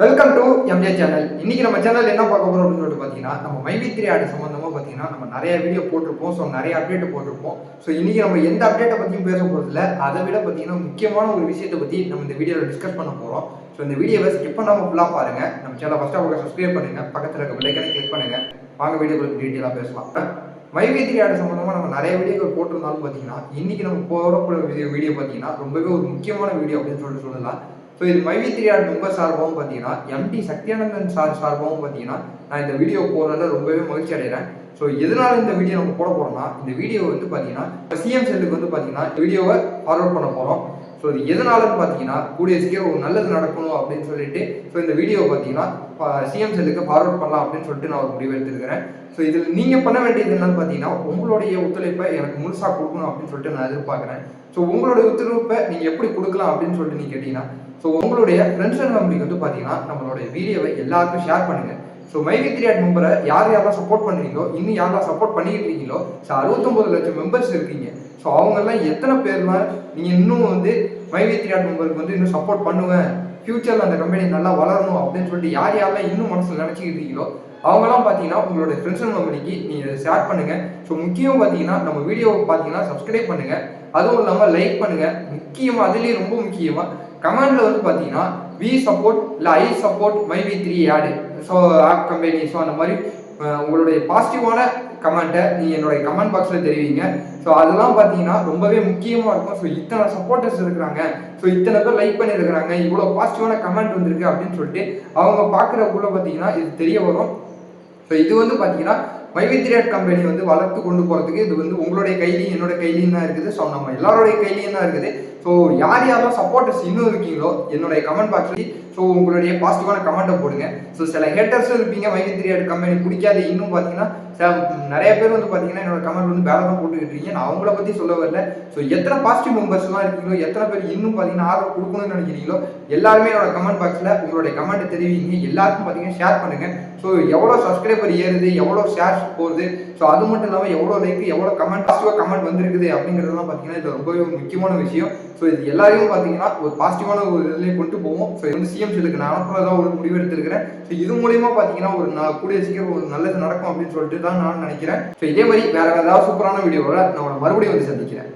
Welcome to MJ channel. இன்னைக்கு நம்ம channel என்ன பார்க்க போறோம் அப்படின்னு சொல்லிட்டு பார்த்தீங்கன்னா, நம்ம மைவி3 ஆட் சம்பந்தமா பார்த்தீங்கன்னா நம்ம நிறைய வீடியோ போட்டிருப்போம். ஸோ நிறைய அப்டேட் போட்டிருப்போம். ஸோ இன்னைக்கு நம்ம எந்த அப்டேட்டை பற்றியும் பேச போகிறதில்ல. அதை விட பார்த்தீங்கன்னா முக்கியமான ஒரு விஷயத்தை பற்றி நம்ம இந்த வீடியோவில் டிஸ்கஸ் பண்ண போகிறோம். ஸோ இந்த வீடியோவை ஸ்கிப் பண்ணாமல் ஃபுல்லாக பாருங்க. நம்ம சேனலை ஃபர்ஸ்ட் ஆஃப் சப்ஸ்கிரைப் பண்ணுங்க, பக்கத்தில் இருக்க பெல் ஐகானை கிளிக் பண்ணுங்க. வாங்க வீடியோக்களுக்கு டீட்டெயிலாக பேசலாம். மைவி3 ஆட் சம்பந்தமா நம்ம நிறைய வீடியோக்கள் போட்டிருந்தாலும் பார்த்தீங்கன்னா, இன்னைக்கு நம்ம போகிற வீடியோ பார்த்தீங்கன்னா ரொம்பவே ஒரு முக்கியமான வீடியோ அப்படின்னு சொல்லிட்டு சொல்லலாம். ஸோ இது மைவி3 ஆட் மெம்பர் சார்பாகவும் பார்த்தீங்கன்னா எம்டி சத்யானந்தன் சார்பாகவும் பார்த்தீங்கன்னா நான் இந்த வீடியோ போடுறதுல ரொம்பவே மகிழ்ச்சி அடைகிறேன். ஸோ எதனால இந்த வீடியோ நம்ம போட போகிறோம்னா, இந்த வீடியோ வந்து பார்த்தீங்கன்னா சிஎம் செல்லுக்கு வந்து பார்த்தீங்கன்னா வீடியோவை ஃபார்வர்ட் பண்ண போகிறோம். ஸோ இது எதனாலன்னு பார்த்தீங்கன்னா கூடிய சீக்கிரம் ஒரு நல்லது நடக்கணும் அப்படின்னு சொல்லிட்டு ஸோ இந்த வீடியோ பார்த்தீங்கன்னா சிஎம் செல்லுக்கு ஃபார்வர்ட் பண்ணலாம் அப்படின்னு சொல்லிட்டு நான் ஒரு முடிவு எடுத்துருக்கிறேன். ஸோ இதில் நீங்கள் பண்ண வேண்டியது என்னன்னு பார்த்தீங்கன்னா, உங்களுடைய ஒத்துழைப்பை எனக்கு முழுசாக கொடுக்கணும் அப்படின்னு சொல்லிட்டு நான் எதிர்பார்க்குறேன். ஸோ உங்களுடைய ஒத்துழைப்பை நீங்கள் எப்படி கொடுக்கலாம் அப்படின்னு சொல்லிட்டு நீங்கள் கேட்டீங்கன்னா, ஸோ உங்களுடைய ஃப்ரெண்ட்ஸ் அண்ட் ஃபேமிலிக்கு வந்து பார்த்தீங்கன்னா நம்மளுடைய வீடியோவை எல்லாருக்கும் ஷேர் பண்ணுங்கள். ஸோ மைவி3 ஆட் மெம்பரை யாரெல்லாம் சப்போர்ட் பண்ணுறீங்களோ, இன்னும் யாரெல்லாம் சப்போர்ட் பண்ணிக்கிட்டு இருக்கீங்களோ, ஸோ 69 லட்சம் மெம்பர்ஸ் இருக்கீங்க. ஸோ அவங்கெல்லாம் எத்தனை பேர்லாம் நீங்கள் இன்னும் வந்து மைவி3 ஆட் மெம்பருக்கு வந்து இன்னும் சப்போர்ட் பண்ணுவேன், ஃபியூச்சரில் அந்த கம்பெனி நல்லா வளரணும் அப்படின்னு சொல்லிட்டு யாரெல்லாம் இன்னும் மனசில் நினச்சிக்கிட்டு இருக்கீங்களோ அவங்களாம் பார்த்தீங்கன்னா உங்களோட ஃப்ரெண்ட்ஸ் அண்ட் ஃபேமிலிக்கு நீங்கள் ஷேர் பண்ணுங்கள். ஸோ முக்கியம் பார்த்தீங்கன்னா நம்ம வீடியோவை பார்த்தீங்கன்னா சப்ஸ்கிரைப் பண்ணுங்கள். அதுவும் இல்லாமல் லைக் பண்ணுங்கள். முக்கியமாக அதுலேயும் ரொம்ப முக்கியமாக கமெண்ட்ல வந்து பார்த்தீங்கன்னா வி சப்போர்ட் இல்லை ஐ சப்போர்ட் மைவி3 ஆடு ஸோ ஆப் கம்பெனி ஸோ அந்த மாதிரி உங்களுடைய பாசிட்டிவான கமெண்ட்டை நீங்கள் என்னுடைய கமெண்ட் பாக்ஸில் தெரிவிங்க. ஸோ அதெல்லாம் பார்த்தீங்கன்னா ரொம்பவே முக்கியமாக இருக்கும். ஸோ இத்தனை சப்போர்ட்டர்ஸ் இருக்கிறாங்க, ஸோ இத்தனை பேர் லைக் பண்ணியிருக்கிறாங்க, இவ்வளோ பாசிட்டிவான கமெண்ட் வந்திருக்கு அப்படின்னு சொல்லிட்டு அவங்க பார்க்குறக்குள்ள பார்த்தீங்கன்னா இது தெரிய வரும். ஸோ இது வந்து பார்த்தீங்கன்னா மைவி3 ஆட் கம்பெனி வந்து வளர்த்து கொண்டு போகிறதுக்கு இது வந்து உங்களுடைய கையிலையும் என்னோட கையிலையும் தான் இருக்குது. ஸோ நம்ம எல்லாருடைய கையிலையும் தான் இருக்குது. ஸோ யாரெல்லாம் சப்போர்ட்டர்ஸ் இன்னும் இருக்கீங்களோ என்னுடைய கமெண்ட் பாக்ஸ்ல ஸோ உங்களுடைய பாசிட்டிவான கமெண்ட்டை போடுங்க. ஸோ சில ஹேட்டர்ஸும் இருப்பீங்க, மைவி3 ஆட் கம்பெனி பிடிக்காது இன்னும் பார்த்தீங்கன்னா நிறைய பேர் வந்து பார்த்தீங்கன்னா என்னோட கமெண்ட் வந்து வேலை தான் போட்டுக்கிட்டு இருக்கீங்க. நான் அவங்கள பற்றி சொல்ல வரல. ஸோ எத்தனை பாசிட்டிவ் மெம்பர்ஸ்லாம் இருக்கீங்களோ, எத்தனை பேர் இன்னும் பார்த்தீங்கன்னா ஆதரவு கொடுக்கணும்னு நினைக்கிறீங்களோ எல்லாருமே என்னோட கமெண்ட் பாக்ஸில் உங்களுடைய கமெண்ட்டை தெரிவிங்க. எல்லாருக்கும் பார்த்தீங்கன்னா ஷேர் பண்ணுங்க. ஸோ எவ்வளோ சப்ஸ்கிரைபர் ஏறுது, எவ்வளோ ஷேர்ஸ் போகுது, ஸோ அது மட்டும் இல்லாமல் எவ்வளோ லைக், எவ்வளோ கமெண்ட் பாசிட்டிவாக கமெண்ட் வந்திருக்குது அப்படிங்கிறதுலாம் பார்த்தீங்கன்னா இது ரொம்பவே ஒரு முக்கியமான விஷயம். ஸோ இது எல்லாரையும் பார்த்தீங்கன்னா ஒரு பாசிட்டிவான ஒரு இதுலேயே கொண்டு போவோம். ஸோ இது வந்து சிஎம் செல்லுக்கு நான் அனுப்புறதா ஒரு முடிவு எடுத்திருக்கிறேன். ஸோ இது மூலியமாக பார்த்தீங்கன்னா ஒரு கூடிய சீக்கிரம் ஒரு நல்லது நடக்கும் அப்படின்னு சொல்லிட்டு தான் நான் நினைக்கிறேன். ஸோ இதே மாதிரி வேற ஏதாவது சூப்பரான வீடியோவோட நான் மறுபடியும் வந்து சந்திக்கிறேன்.